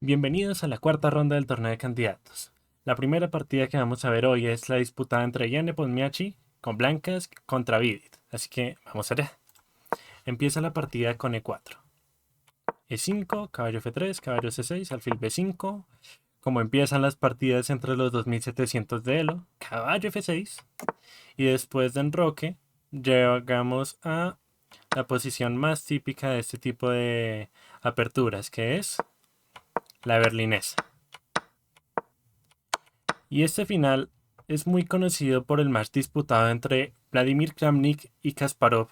Bienvenidos a la cuarta ronda del torneo de candidatos. La primera partida que vamos a ver hoy es la disputada entre Yane Ponmiachi con blancas contra Vidit, así que vamos allá. Empieza la partida con E4. E5, caballo F3, caballo C6, alfil B5. Como empiezan las partidas entre los 2700 de Elo, caballo F6. Y después de enroque, llegamos a la posición más típica de este tipo de aperturas, que es la berlinesa. Y este final es muy conocido por el match disputado entre Vladimir Kramnik y Kasparov,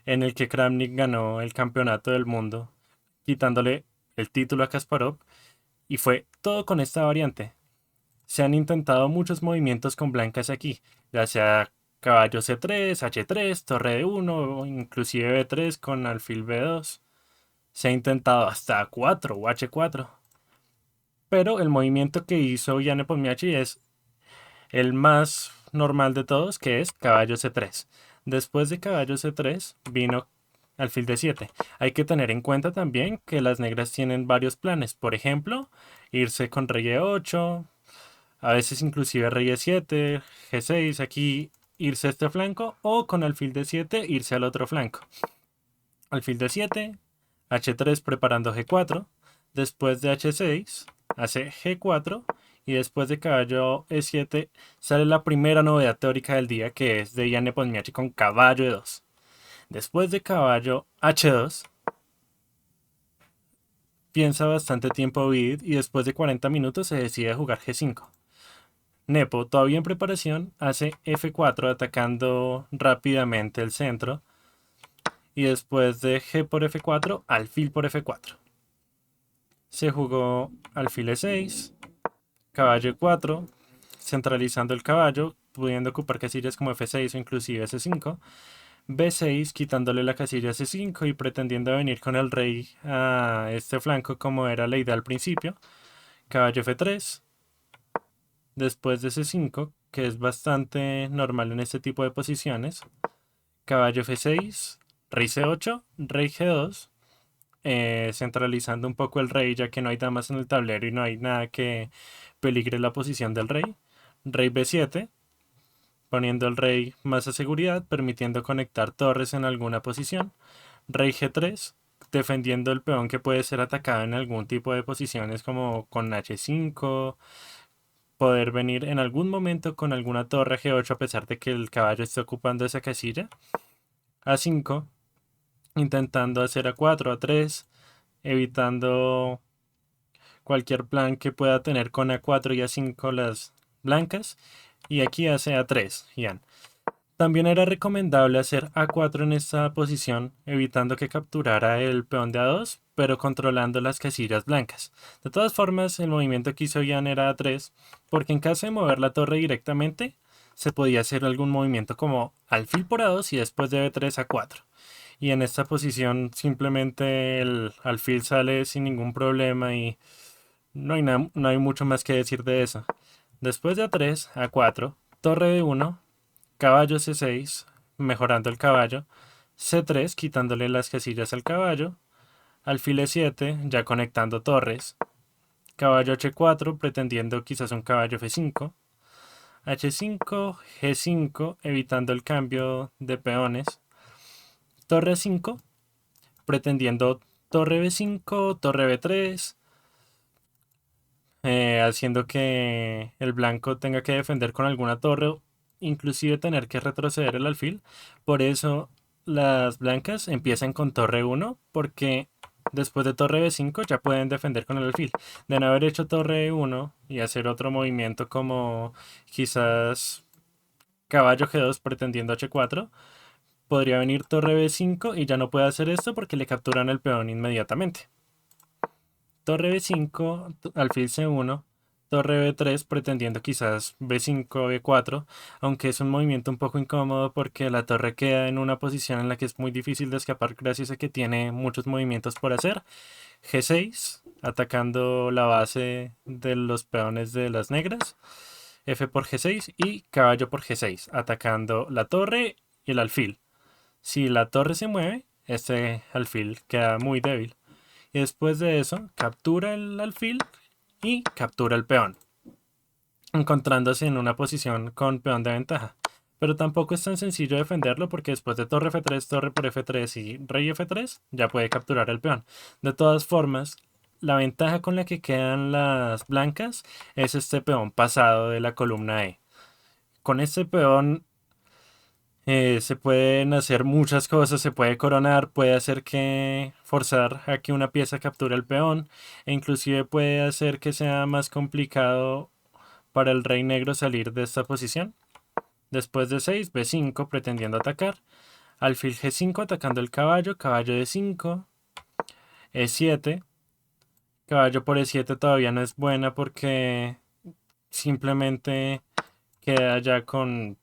en el que Kramnik ganó el campeonato del mundo, quitándole el título a Kasparov, y fue todo con esta variante. Se han intentado muchos movimientos con blancas aquí, ya sea caballo C3, H3, torre D1 o inclusive B3 con alfil B2. Se ha intentado hasta 4 o H4. Pero el movimiento que hizo Yane Ponmiachi es el más normal de todos, que es caballo C3. Después de caballo C3 vino alfil D7. Hay que tener en cuenta también que las negras tienen varios planes. Por ejemplo, irse con rey E8, a veces inclusive rey E7, G6, aquí irse a este flanco, o con alfil D7 irse al otro flanco. Alfil D7, H3 preparando G4, después de H6 hace G4 y después de caballo E7 sale la primera novedad teórica del día, que es de Yane Ponmiachi con caballo E2. Después de caballo H2 piensa bastante tiempo Vidit y después de 40 minutos se decide jugar G5. Nepo, todavía en preparación, hace F4 atacando rápidamente el centro y después de G por F4, alfil por F4. Se jugó alfil E6, caballo E4, centralizando el caballo, pudiendo ocupar casillas como F6 o inclusive C5. B6, quitándole la casilla C5 y pretendiendo venir con el rey a este flanco como era la idea al principio. Caballo F3, después de C5, que es bastante normal en este tipo de posiciones. Caballo F6, rey C8, rey G2, centralizando un poco el rey ya que no hay damas en el tablero y no hay nada que peligre la posición del rey. Rey B7, poniendo el rey más a seguridad, permitiendo conectar torres en alguna posición. Rey G3, defendiendo el peón que puede ser atacado en algún tipo de posiciones como con H5, poder venir en algún momento con alguna torre G8 a pesar de que el caballo esté ocupando esa casilla. A5, intentando hacer A4, A3, evitando cualquier plan que pueda tener con A4 y A5 las blancas. Y aquí hace A3, Ian. También era recomendable hacer A4 en esta posición, evitando que capturara el peón de A2, pero controlando las casillas blancas. De todas formas, el movimiento que hizo Ian era A3, porque en caso de mover la torre directamente, se podía hacer algún movimiento como alfil por A2 y después de B3 A4. Y en esta posición simplemente el alfil sale sin ningún problema y no hay mucho más que decir de eso. Después de A3, A4, torre de 1, caballo C6, mejorando el caballo, C3, quitándole las casillas al caballo, alfil E7, ya conectando torres, caballo H4, pretendiendo quizás un caballo F5, H5, G5, evitando el cambio de peones, torre 5, pretendiendo torre B5, torre B3, haciendo que el blanco tenga que defender con alguna torre, inclusive tener que retroceder el alfil. Por eso las blancas empiezan con torre 1, porque después de torre B5 ya pueden defender con el alfil. De no haber hecho torre 1 y hacer otro movimiento como quizás caballo G2 pretendiendo H4, podría venir torre B5 y ya no puede hacer esto porque le capturan el peón inmediatamente. Torre B5, alfil C1, torre B3 pretendiendo quizás B5, B4, aunque es un movimiento un poco incómodo porque la torre queda en una posición en la que es muy difícil de escapar gracias a que tiene muchos movimientos por hacer. G6, atacando la base de los peones de las negras. F por G6 y caballo por G6, atacando la torre y el alfil. Si la torre se mueve, este alfil queda muy débil. Y después de eso, captura el alfil y captura el peón, encontrándose en una posición con peón de ventaja. Pero tampoco es tan sencillo defenderlo porque después de torre F3, torre por F3 y rey F3, ya puede capturar el peón. De todas formas, la ventaja con la que quedan las blancas es este peón pasado de la columna E. Con este peón se pueden hacer muchas cosas, se puede coronar, puede hacer que forzar a que una pieza capture el peón e inclusive puede hacer que sea más complicado para el rey negro salir de esta posición. Después de 6, B5 pretendiendo atacar, alfil G5 atacando el caballo, caballo D5, E7, caballo por E7 todavía no es buena porque simplemente queda ya con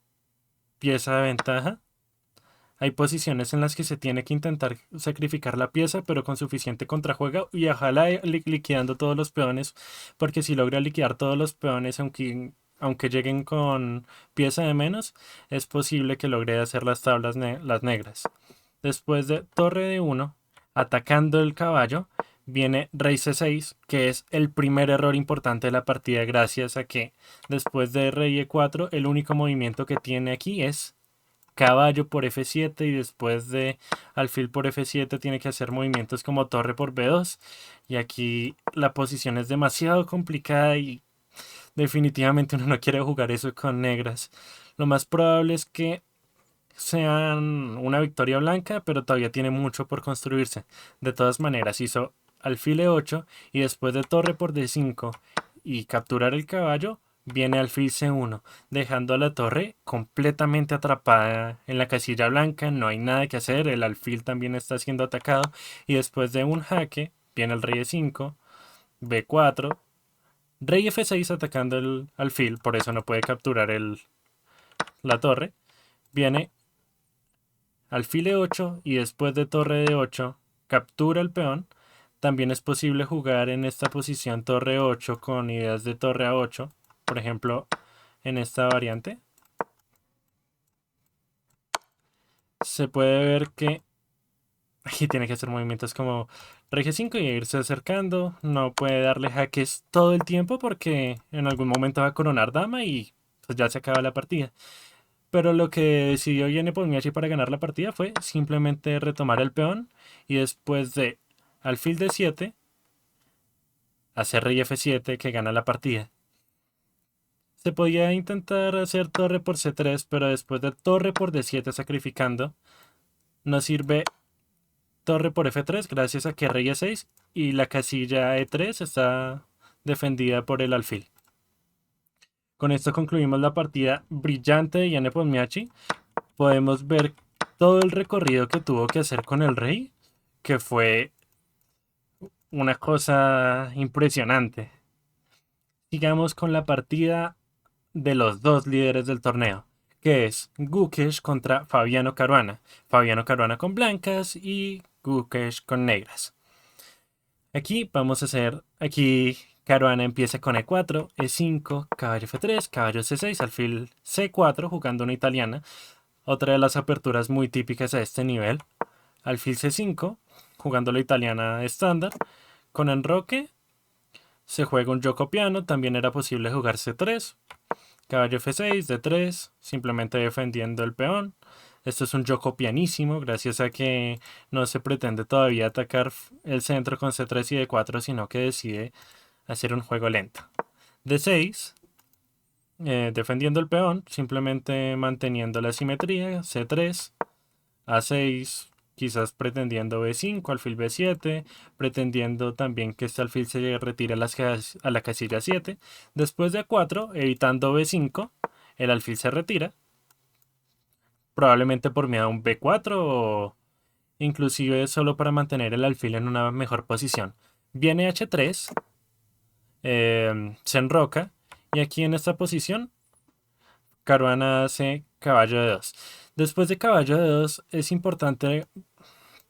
pieza de ventaja. Hay posiciones en las que se tiene que intentar sacrificar la pieza, pero con suficiente contrajuego y ojalá liquidando todos los peones, porque si logra liquidar todos los peones, aunque lleguen con pieza de menos, es posible que logre hacer las tablas las negras. Después de torre de 1, atacando el caballo, viene rey C6, que es el primer error importante de la partida, gracias a que después de rey E4, el único movimiento que tiene aquí es caballo por F7 y después de alfil por F7 tiene que hacer movimientos como torre por B2 y aquí la posición es demasiado complicada y definitivamente uno no quiere jugar eso con negras. Lo más probable es que sean una victoria blanca, pero todavía tiene mucho por construirse. De todas maneras, hizo alfil E8 y después de torre por D5 y capturar el caballo, viene alfil C1, dejando a la torre completamente atrapada en la casilla blanca. No hay nada que hacer, el alfil también está siendo atacado y después de un jaque, viene el rey E5, B4, rey F6 atacando el alfil, por eso no puede capturar la torre. Viene alfil E8 y después de torre D8 captura el peón. También es posible jugar en esta posición torre 8 con ideas de torre A8, por ejemplo, en esta variante. Se puede ver que aquí tiene que hacer movimientos como rey G5 y irse acercando. No puede darle jaques todo el tiempo porque en algún momento va a coronar dama y pues ya se acaba la partida. Pero lo que decidió Yene Podmiachi para ganar la partida fue simplemente retomar el peón y después de alfil D7 hacer rey F7 que gana la partida. Se podía intentar hacer torre por C3, pero después de torre por D7 sacrificando, nos sirve torre por F3 gracias a que rey E6 y la casilla E3 está defendida por el alfil. Con esto concluimos la partida brillante de Yane Podmiachi. Podemos ver todo el recorrido que tuvo que hacer con el rey, que fue una cosa impresionante. Sigamos con la partida de los dos líderes del torneo, que es Gukesh contra Fabiano Caruana. Fabiano Caruana con blancas y Gukesh con negras. Aquí vamos a hacer, aquí Caruana empieza con E4, E5, caballo F3, caballo C6, alfil C4 jugando una italiana. Otra de las aperturas muy típicas a este nivel. Alfil C5 jugando la italiana estándar. Con enroque se juega un gioco piano, también era posible jugar C3. Caballo F6, D3, simplemente defendiendo el peón. Esto es un gioco pianísimo, gracias a que no se pretende todavía atacar el centro con C3 y D4, sino que decide hacer un juego lento. D6, defendiendo el peón, simplemente manteniendo la simetría. C3, A6, quizás pretendiendo B5, alfil B7, pretendiendo también que este alfil se retire a la casilla 7. Después de A4, evitando B5, el alfil se retira. Probablemente por miedo a un B4 o inclusive solo para mantener el alfil en una mejor posición. Viene H3, se enroca y aquí en esta posición Caruana hace caballo de 2. Después de caballo de 2 es importante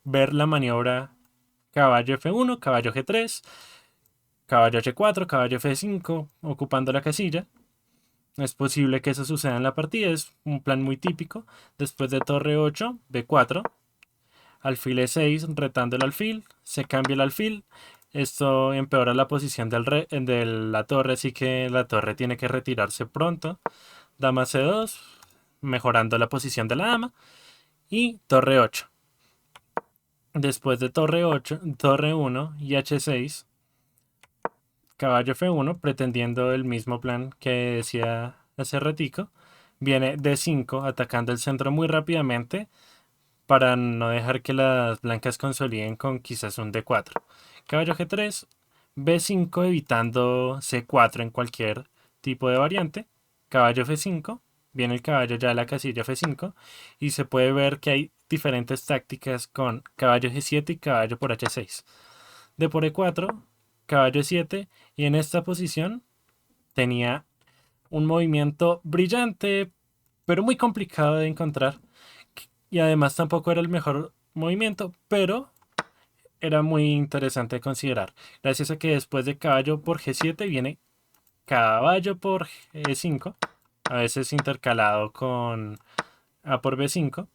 ver la maniobra caballo F1, caballo G3, caballo H4, caballo F5, ocupando la casilla. Es posible que eso suceda en la partida, es un plan muy típico. Después de torre 8, B4, Alfil E6 retando el alfil, se cambia el alfil. Esto empeora la posición de la torre, así que la torre tiene que retirarse pronto. Dama C2, mejorando la posición de la dama. Y torre 8. Después de torre 8, torre 1 y H6, caballo F1, pretendiendo el mismo plan que decía hace ratico. Viene D5, atacando el centro muy rápidamente para no dejar que las blancas consoliden con quizás un D4. Caballo G3, B5 evitando C4 en cualquier tipo de variante. Caballo F5, viene el caballo ya a la casilla F5 y se puede ver que hay diferentes tácticas con caballo G7 y caballo por H6. D por E4, caballo E7 y en esta posición tenía un movimiento brillante pero muy complicado de encontrar y además tampoco era el mejor movimiento, pero era muy interesante de considerar. Gracias a que después de caballo por G7 viene caballo por G5, a veces intercalado con A por B5,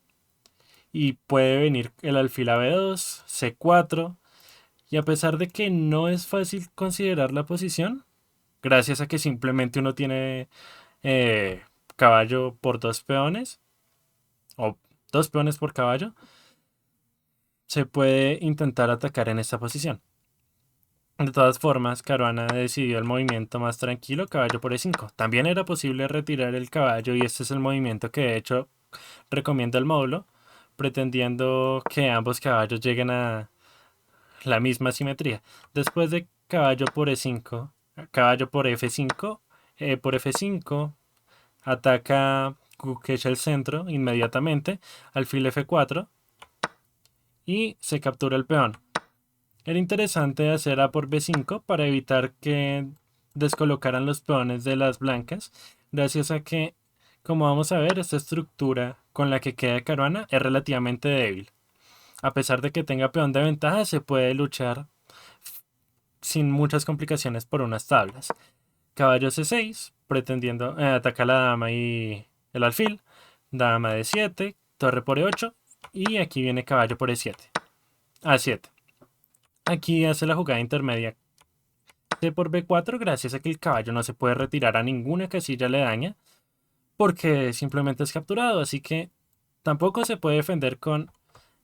y puede venir el alfil a B2, C4, y a pesar de que no es fácil considerar la posición, gracias a que simplemente uno tiene eh, caballo por dos peones, o dos peones por caballo, se puede intentar atacar en esta posición. De todas formas, Caruana decidió el movimiento más tranquilo, caballo por E5. También era posible retirar el caballo y este es el movimiento que de hecho recomienda el módulo, pretendiendo que ambos caballos lleguen a la misma simetría. Después de caballo por E5, caballo por F5, por F5, ataca Kukesh el centro inmediatamente, alfil F4 y se captura el peón. Era interesante hacer A por B5 para evitar que descolocaran los peones de las blancas, gracias a que, como vamos a ver, esta estructura con la que queda Caruana es relativamente débil. A pesar de que tenga peón de ventaja, se puede luchar sin muchas complicaciones por unas tablas. Caballo C6, pretendiendo atacar a la dama y el alfil. Dama D7, torre por E8 y aquí viene caballo por E7. A7. Aquí hace la jugada intermedia C por B4 gracias a que el caballo no se puede retirar a ninguna casilla aledaña porque simplemente es capturado, así que tampoco se puede defender con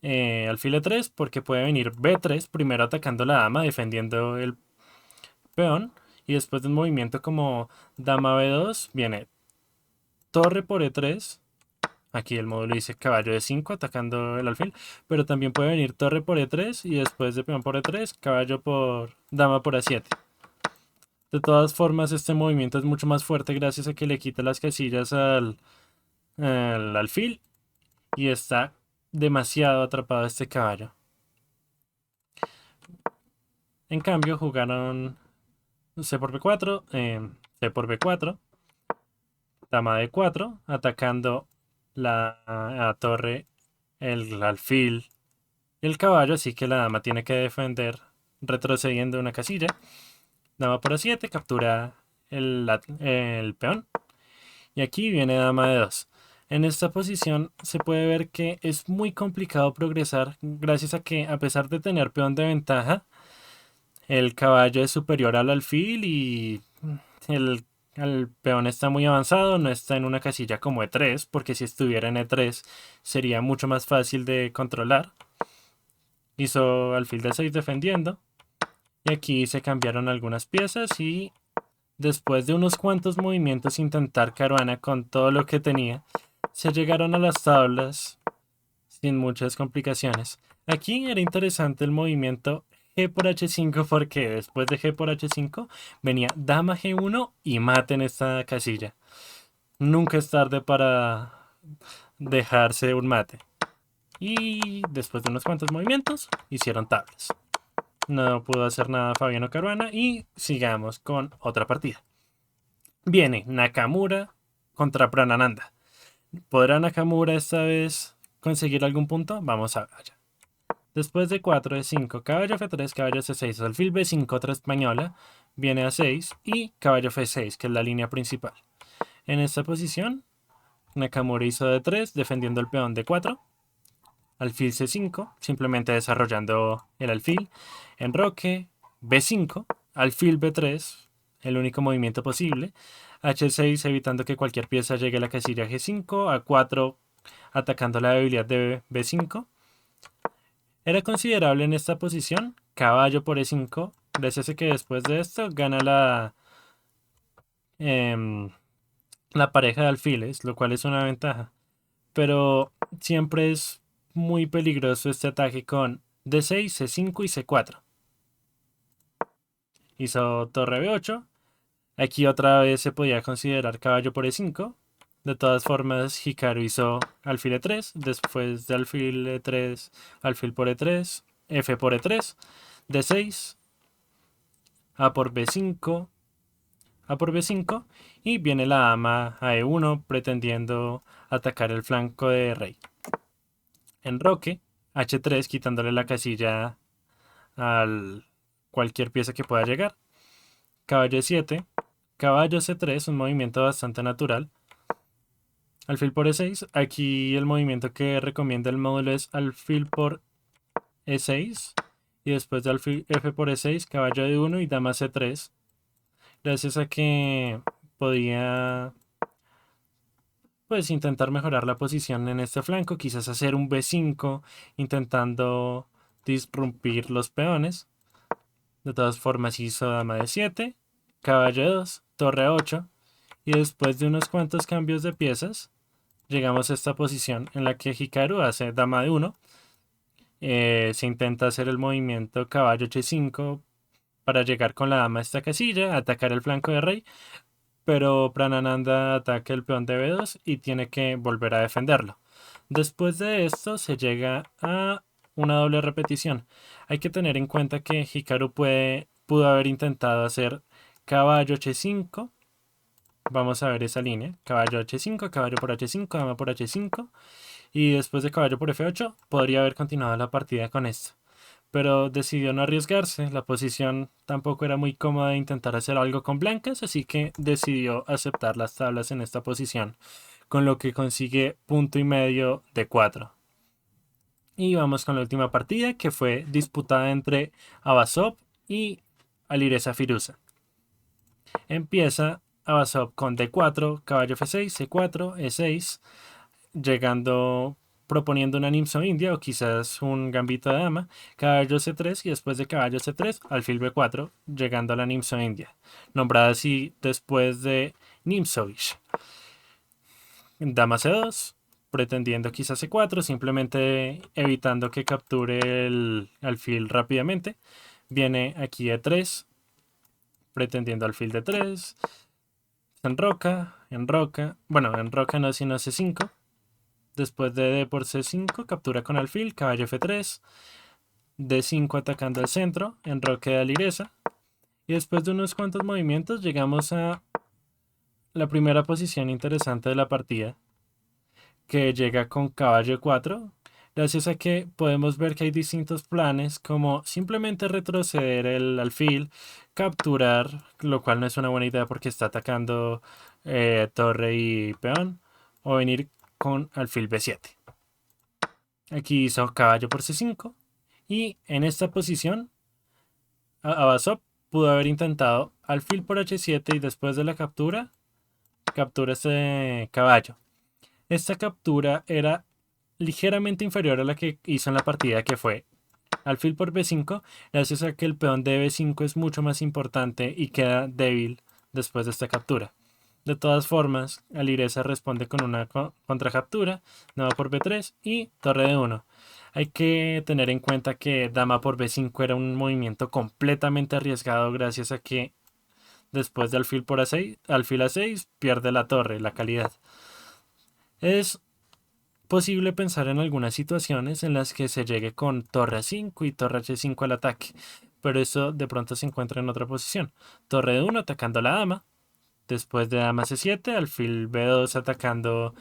alfil E3 porque puede venir B3 primero atacando la dama defendiendo el peón y después de un movimiento como dama B2 viene torre por E3. Aquí el módulo dice caballo E5 atacando el alfil, pero también puede venir torre por E3 y después de peón por E3, caballo por dama por A7. De todas formas, este movimiento es mucho más fuerte gracias a que le quita las casillas al alfil y está demasiado atrapado este caballo. En cambio, jugaron C por B4, C por B4, dama D4, atacando la torre, el alfil y el caballo, así que la dama tiene que defender retrocediendo una casilla. Dama por A7, captura el peón. Y aquí viene dama de 2. En esta posición se puede ver que es muy complicado progresar gracias a que a pesar de tener peón de ventaja, el caballo es superior al alfil y el peón está muy avanzado, no está en una casilla como E3, porque si estuviera en E3 sería mucho más fácil de controlar. Hizo alfil D6 defendiendo. Y aquí se cambiaron algunas piezas y después de unos cuantos movimientos intentar Caruana con todo lo que tenía, se llegaron a las tablas sin muchas complicaciones. Aquí era interesante el movimiento G por H5 porque después de G por H5 venía dama G1 y mate en esta casilla. Nunca es tarde para dejarse un mate. Y después de unos cuantos movimientos hicieron tablas. No pudo hacer nada Fabiano Caruana y sigamos con otra partida. Viene Nakamura contra Pranananda. ¿Podrá Nakamura esta vez conseguir algún punto? Vamos a ver allá. Después de 4 de 5, caballo F3, caballo C6, alfil B5, otra española, viene a 6 y caballo F6, que es la línea principal. En esta posición, Nakamura hizo D3, defendiendo el peón D4. alfil C5, simplemente desarrollando el alfil, enroque, B5, alfil B3, el único movimiento posible, H6 evitando que cualquier pieza llegue a la casilla G5, A4 atacando la debilidad de B5. Era considerable en esta posición, caballo por E5, gracias a que después de esto gana em, la pareja de alfiles, lo cual es una ventaja. Pero siempre es muy peligroso este ataque con D6, C5 y C4. Hizo torre B8. Aquí otra vez se podía considerar caballo por E5. De todas formas, Hikaru hizo alfil E3, después de alfil E3, alfil por E3, F por E3, D6, A por B5, A por B5 y viene la dama a E1 pretendiendo atacar el flanco de rey. Enroque, H3 quitándole la casilla a cualquier pieza que pueda llegar. Caballo E7, caballo C3, un movimiento bastante natural. Alfil por E6, aquí el movimiento que recomienda el módulo es alfil por E6 y después de alfil F por E6, caballo D1 y dama C3. Gracias a que podía pues intentar mejorar la posición en este flanco, quizás hacer un B5 intentando disrumpir los peones. De todas formas hizo dama de 7, caballo de 2, torre a 8 y después de unos cuantos cambios de piezas llegamos a esta posición en la que Hikaru hace dama de 1. Se intenta hacer el movimiento caballo H5 para llegar con la dama a esta casilla, atacar el flanco de rey, pero Pranananda ataca el peón de B2 y tiene que volver a defenderlo. Después de esto se llega a una doble repetición. Hay que tener en cuenta que Hikaru pudo haber intentado hacer caballo H5. Vamos a ver esa línea. Caballo H5, caballo por H5, dama por H5. Y después de caballo por F8 podría haber continuado la partida con esto. Pero decidió no arriesgarse. La posición tampoco era muy cómoda de intentar hacer algo con blancas, así que decidió aceptar las tablas en esta posición, con lo que consigue punto y medio de 4. Y vamos con la última partida, que fue disputada entre Abasov y Alireza Firuza. Empieza Abasov con D4, caballo F6, C4, E6, llegando, proponiendo una Nimzo India o quizás un gambito de dama, caballo C3 y después de caballo C3, alfil B4, llegando a la Nimzo India, nombrada así después de Nimzovich. Dama C2, pretendiendo quizás C4, simplemente evitando que capture el alfil rápidamente. Viene aquí E3, pretendiendo alfil D3, enroca, bueno, enroca no sino C5. Después de D por C5, captura con alfil, caballo F3, D5 atacando al centro, enroque de Alireza. Y después de unos cuantos movimientos llegamos a la primera posición interesante de la partida, que llega con caballo 4, gracias a que podemos ver que hay distintos planes, como simplemente retroceder el alfil, capturar, lo cual no es una buena idea porque está atacando torre y peón, o venir con alfil B7. Aquí hizo caballo por C5 y en esta posición Abasov pudo haber intentado alfil por H7 y después de la captura este caballo. Esta captura era ligeramente inferior a la que hizo en la partida, que fue alfil por B5, gracias a que el peón de B5 es mucho más importante y queda débil después de esta captura. De todas formas, Alireza responde con una contracaptura, dama por B3 y torre de 1. Hay que tener en cuenta que dama por B5 era un movimiento completamente arriesgado gracias a que después de alfil por A6, alfil A6 pierde la torre, la calidad. Es posible pensar en algunas situaciones en las que se llegue con torre A5 y torre H5 al ataque, pero eso de pronto se encuentra en otra posición. Torre de 1 atacando a la dama, después de dama C7, alfil B2 atacando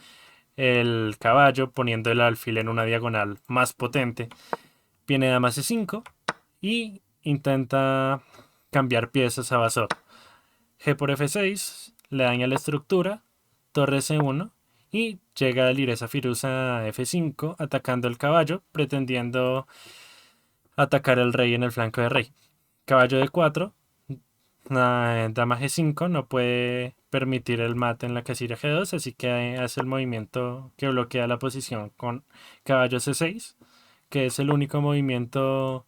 el caballo, poniendo el alfil en una diagonal más potente. Viene dama C5 y intenta cambiar piezas a Basov. G por F6 le daña la estructura, torre C1 Y llega Lireza Firuza a F5 atacando el caballo, pretendiendo atacar el rey en el flanco de rey. Caballo D4, dama G5 no puede permitir el mate en la casilla G2, así que hace el movimiento que bloquea la posición con caballo C6, que es el único movimiento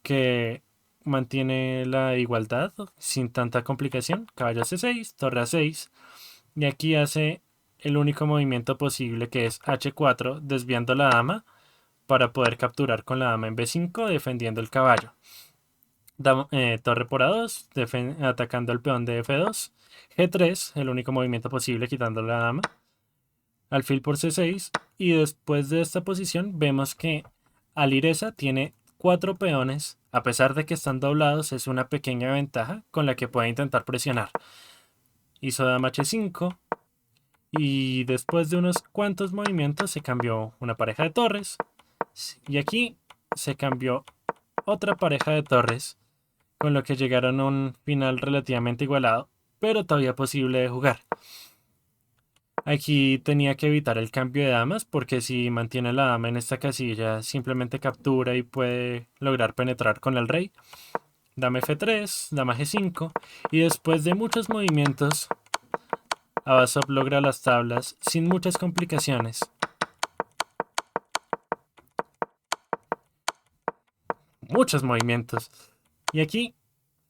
que mantiene la igualdad sin tanta complicación. Caballo C6, torre A6, y aquí hace el único movimiento posible, que es H4, desviando la dama para poder capturar con la dama en B5, defendiendo el caballo. Torre por A2, atacando el peón de F2. G3, el único movimiento posible, quitando la dama. Alfil por C6. Y después de esta posición vemos que Alireza tiene 4 peones. A pesar de que están doblados, es una pequeña ventaja con la que puede intentar presionar. Hizo dama H5. Y después de unos cuantos movimientos se cambió una pareja de torres. Y aquí se cambió otra pareja de torres, con lo que llegaron a un final relativamente igualado, pero todavía posible de jugar. Aquí tenía que evitar el cambio de damas, porque si mantiene la dama en esta casilla, simplemente captura y puede lograr penetrar con el rey. Dama F3, dama G5, y después de muchos movimientos, Avasov logra las tablas sin muchas complicaciones. Muchos movimientos. Y aquí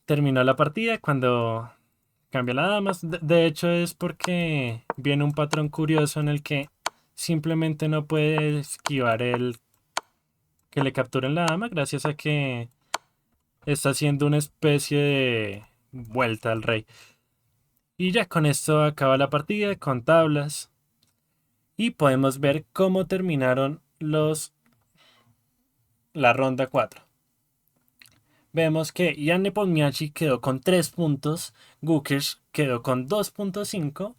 terminó la partida cuando cambia la dama. De hecho es porque viene un patrón curioso en el que simplemente no puede esquivar el que le capturen la dama, gracias a que está haciendo una especie de vuelta al rey. Y ya con esto acaba la partida con tablas. Y podemos ver cómo terminaron la ronda 4. Vemos que Jan Nepomniachtchi quedó con 3 puntos, Gukesh quedó con 2.5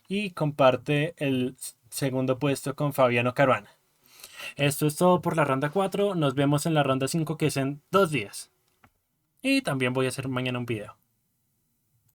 y comparte el segundo puesto con Fabiano Caruana. Esto es todo por la ronda 4, nos vemos en la ronda 5, que es en 2 días. Y también voy a hacer mañana un video.